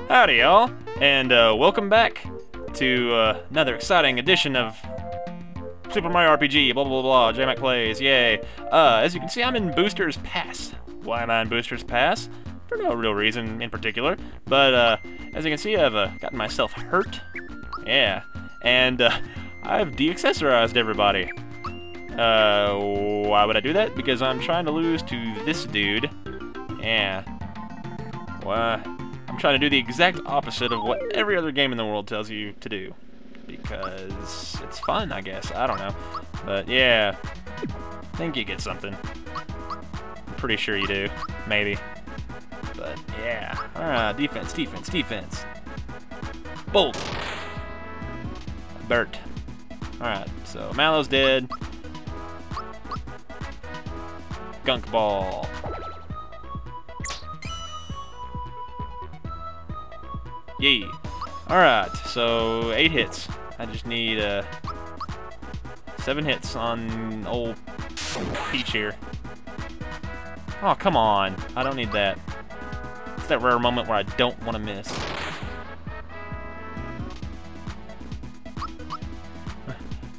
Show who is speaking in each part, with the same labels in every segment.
Speaker 1: Howdy, y'all, and welcome back to another exciting edition of Super Mario RPG, blah blah blah, JMac Plays, yay. As you can see, I'm in Booster's Pass. Why am I in Booster's Pass? For no real reason in particular, but as you can see, I've gotten myself hurt. Yeah, and I've de-accessorized everybody. Why would I do that? Because I'm trying to lose to this dude. Yeah. Well, I'm trying to do the exact opposite of what every other game in the world tells you to do. Because it's fun, I guess. I don't know. But yeah, I think you get something. I'm pretty sure you do. Maybe. But yeah. Alright, defense, defense, defense. Bolt. Bert. Alright, so Mallow's dead. Gunk ball. Yay. Alright, so 8 hits. I just need 7 hits on old Peach here. Oh, come on. I don't need that. It's that rare moment where I don't want to miss.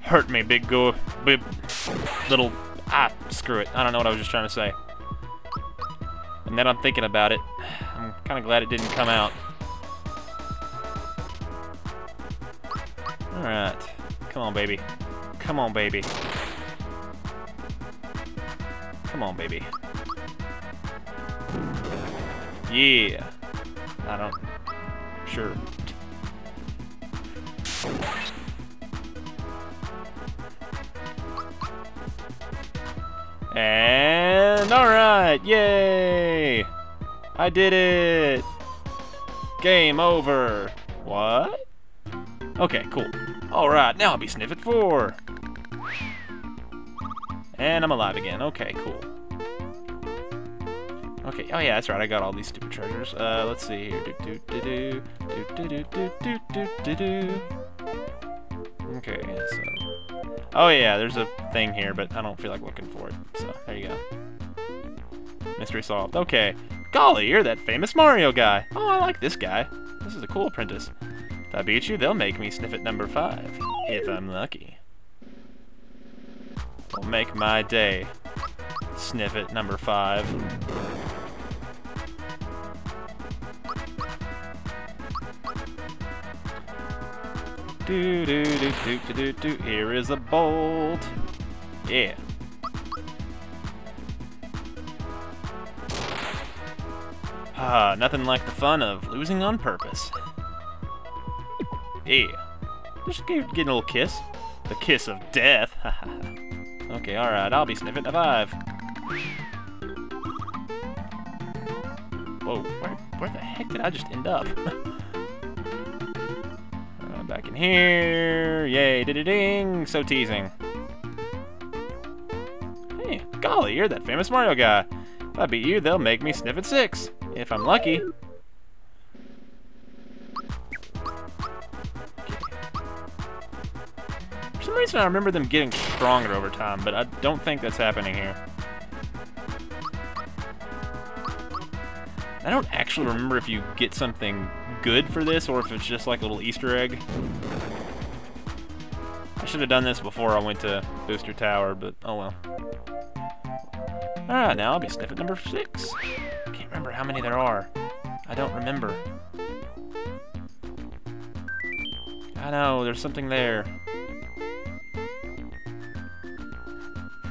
Speaker 1: Hurt me, big little... Ah, screw it. I don't know what I was just trying to say. And then I'm thinking about it. I'm kind of glad it didn't come out. Alright. Come on, baby. Come on, baby. Come on, baby. Yeah. I don't... Sure. And... Alright! Yay! I did it! Game over! What? Okay, cool. Alright, now I'll be Snifit 4! And I'm alive again. Okay, cool. Okay, oh yeah, that's right, I got all these stupid treasures. Let's see here. Okay, so... Oh yeah, there's a thing here, but I don't feel like looking for it. So, there you go. Mystery solved. Okay. Golly, you're that famous Mario guy. Oh, I like this guy. This is a cool apprentice. If I beat you, they'll make me Snifit number 5. If I'm lucky. Will make my day. Snifit number 5. Do do do do do do do. Here is a bolt. Yeah. Ah, nothing like the fun of losing on purpose. Yeah. Just getting a little kiss. The kiss of death. Okay, alright, I'll be Snifit 5. Whoa, where the heck did I just end up? Back in here. Yay, ding. So teasing. Hey, golly, you're that famous Mario guy. If I beat you, they'll make me Snifit 6. If I'm lucky. For some reason, I remember them getting stronger over time, but I don't think that's happening here. I don't actually remember if you get something good for this or if it's just like a little Easter egg. I should have done this before I went to Booster Tower, but oh well. Alright, now I'll be Snifit number 6. I can't remember how many there are. I don't remember. I know, there's something there.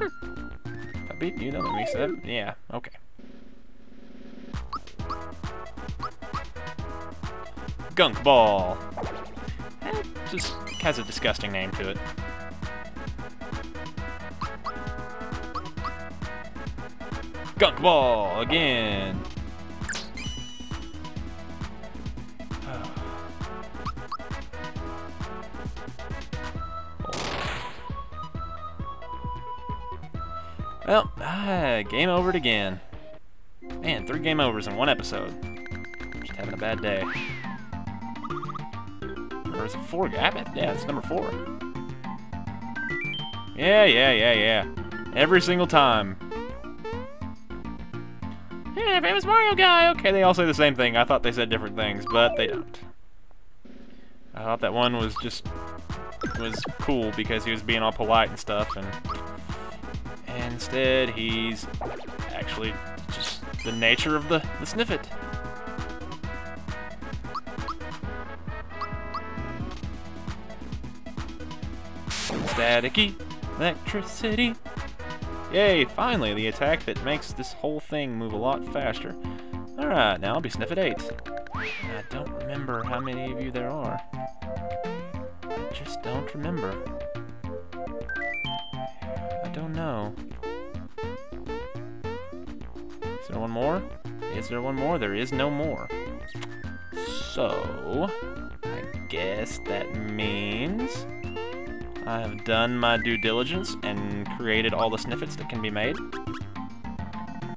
Speaker 1: If I beat you, that'll make me 7. Yeah, okay. Gunk ball. Just has a disgusting name to it. Gunk ball again. Well, game over again. Man, 3 game overs in 1 episode. Just having a bad day. Or is it 4? Yeah, it's number 4. Yeah. Every single time. Hey, famous Mario guy! Okay, they all say the same thing. I thought they said different things, but they don't. I thought that one was cool because he was being all polite and stuff, and instead he's actually just the nature of the Snifit. Staticky electricity. Yay, finally, the attack that makes this whole thing move a lot faster. Alright, now I'll be Snifit 8. I don't remember how many of you there are. I just don't remember. I don't know. Is there one more? Is there one more? There is no more. So, I guess that means I have done my due diligence and created all the Snifits that can be made.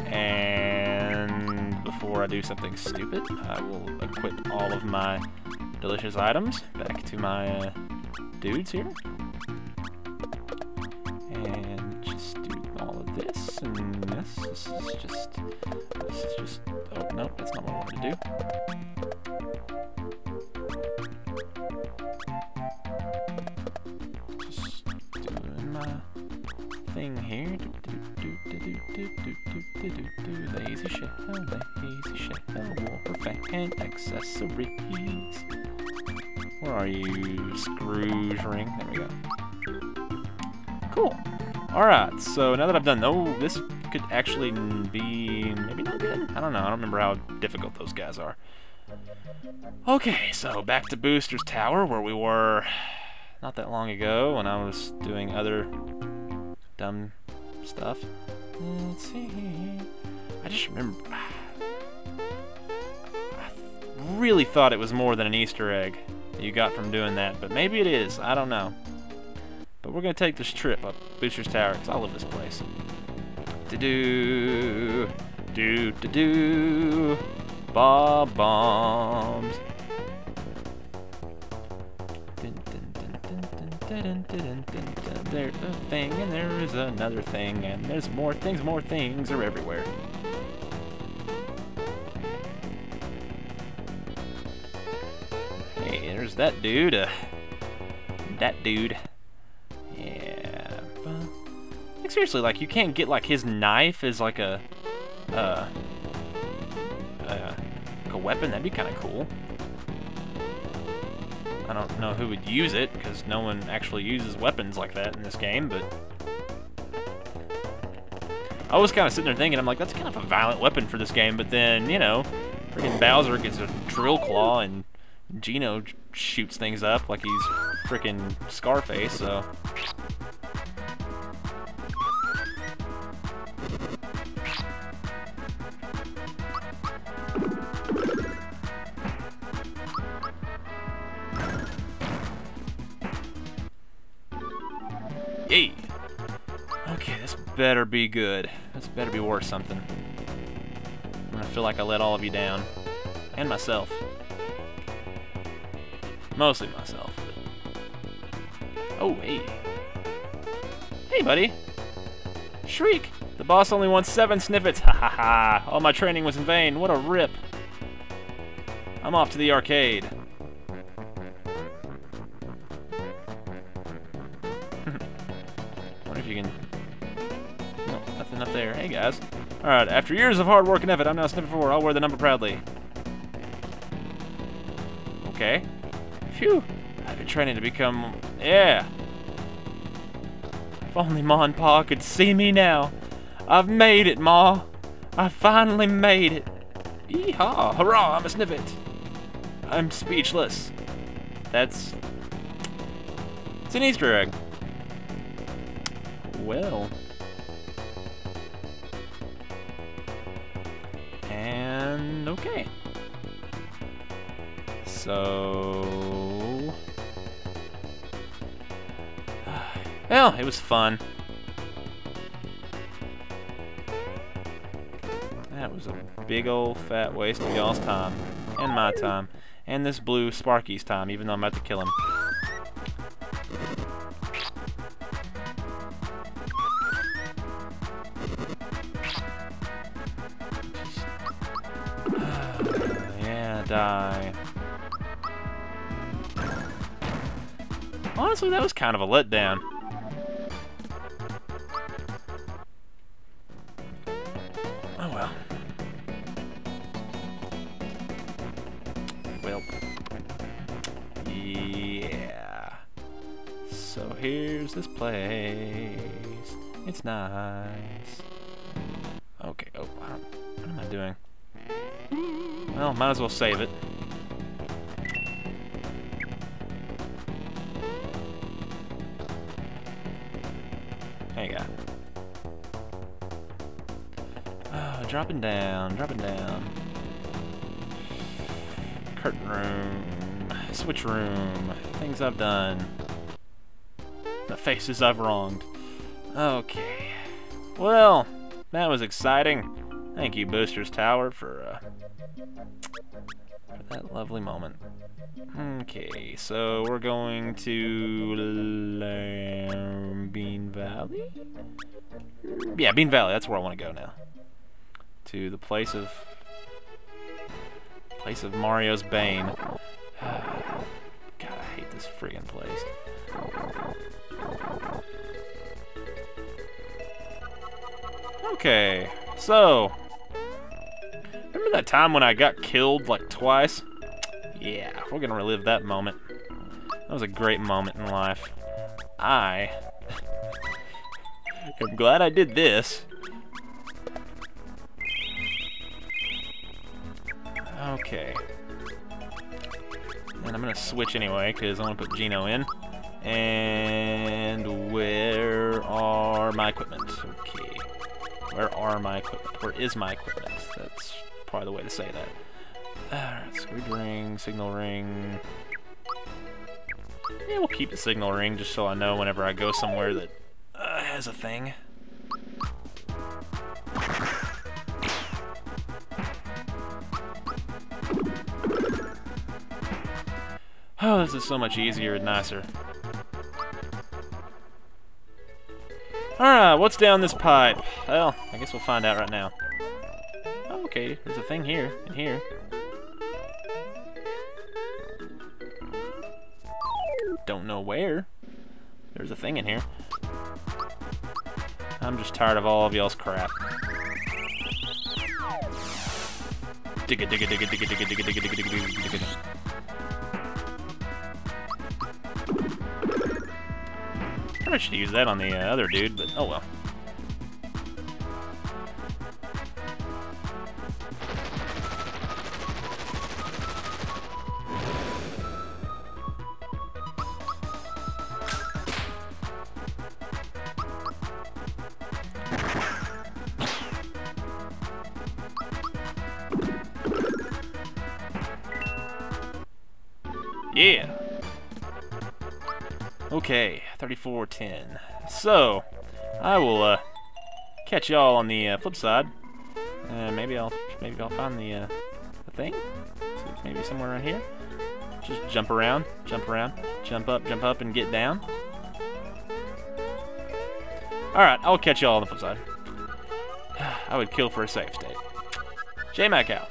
Speaker 1: And before I do something stupid, I will equip all of my delicious items back to my dudes here. And just do all of this and this. This is just, oh no, that's not what I wanted to do. Thing here. Lazy shell, warfare and accessories. Where are you, Scrooge ring? There we go. Cool. Alright, so now that I've done, this could actually be maybe not good. I don't know. I don't remember how difficult those guys are. Okay, so back to Booster's Tower where we were not that long ago when I was doing other dumb stuff. Let's see. I just remember. I really thought it was more than an Easter egg that you got from doing that, but maybe it is. I don't know. But we're gonna take this trip up Booster's Tower because I love this place. Do do do do Bob bombs. There's a thing, and there is another thing, and there's more things are everywhere. Hey, there's that dude. Yeah. Like, seriously, like, you can't get, like, his knife as, like, a weapon. That'd be kind of cool. I don't know who would use it, because no one actually uses weapons like that in this game, but I was kind of sitting there thinking, I'm like, that's kind of a violent weapon for this game, but then, you know, freaking Bowser gets a drill claw, and Geno shoots things up like he's freaking Scarface, so... Yay! Okay, this better be good. This better be worth something. I'm gonna feel like I let all of you down. And myself. Mostly myself. Oh, hey. Hey, buddy. Shriek! The boss only wants 7 Snifits. Ha ha ha! All my training was in vain. What a rip. I'm off to the arcade. Wonder if you can... No, nothing up there. Hey, guys. Alright, after years of hard work and effort, I'm now Snifit 4. I'll wear the number proudly. Okay. Phew. I've been training to become... Yeah. If only Ma and Pa could see me now. I've made it, Ma. I finally made it. Yeehaw. Hurrah, I'm a Snifit. I'm speechless. That's... It's an Easter egg. Well. And... okay. So... Well, it was fun. That was a big old fat waste of y'all's time. And my time. And this blue Sparky's time, even though I'm about to kill him. die. Honestly, that was kind of a letdown. Oh well. Well. Yeah. So here's this place. It's nice. Okay. Oh, what am I doing? Well, might as well save it. There you go. Oh, dropping down, dropping down. Curtain room, switch room, things I've done, the faces I've wronged. Okay. Well, that was exciting. Thank you, Booster's Tower, for that lovely moment. Okay, so we're going to Bean Valley? Yeah, Bean Valley, that's where I want to go now. To the place of Mario's Bane. God, I hate this friggin' place. Okay, so remember that time when I got killed like twice? Yeah, we're gonna relive that moment. That was a great moment in life. I am glad I did this. Okay. And I'm gonna switch anyway, because I want to put Gino in. And where are my equipment? Okay. Where are my equipment? Where is my equipment? That's probably the way to say that. Alright, squid ring, signal ring. Yeah, we'll keep the signal ring just so I know whenever I go somewhere that has a thing. Oh, this is so much easier and nicer. Alright, what's down this pipe? Well, I guess we'll find out right now. Oh, okay, there's a thing here, and here. Don't know where. There's a thing in here. I'm just tired of all of y'all's crap. Digga digga digga digga digga digga digga digga digga digga digga. I should use that on the other dude, but oh well. Yeah. Okay, 34:10. So, I will catch y'all on the flip side. Maybe I'll find the thing. So maybe somewhere around here. Just jump around, jump up, and get down. All right, I'll catch y'all on the flip side. I would kill for a safe state. J-Mac out.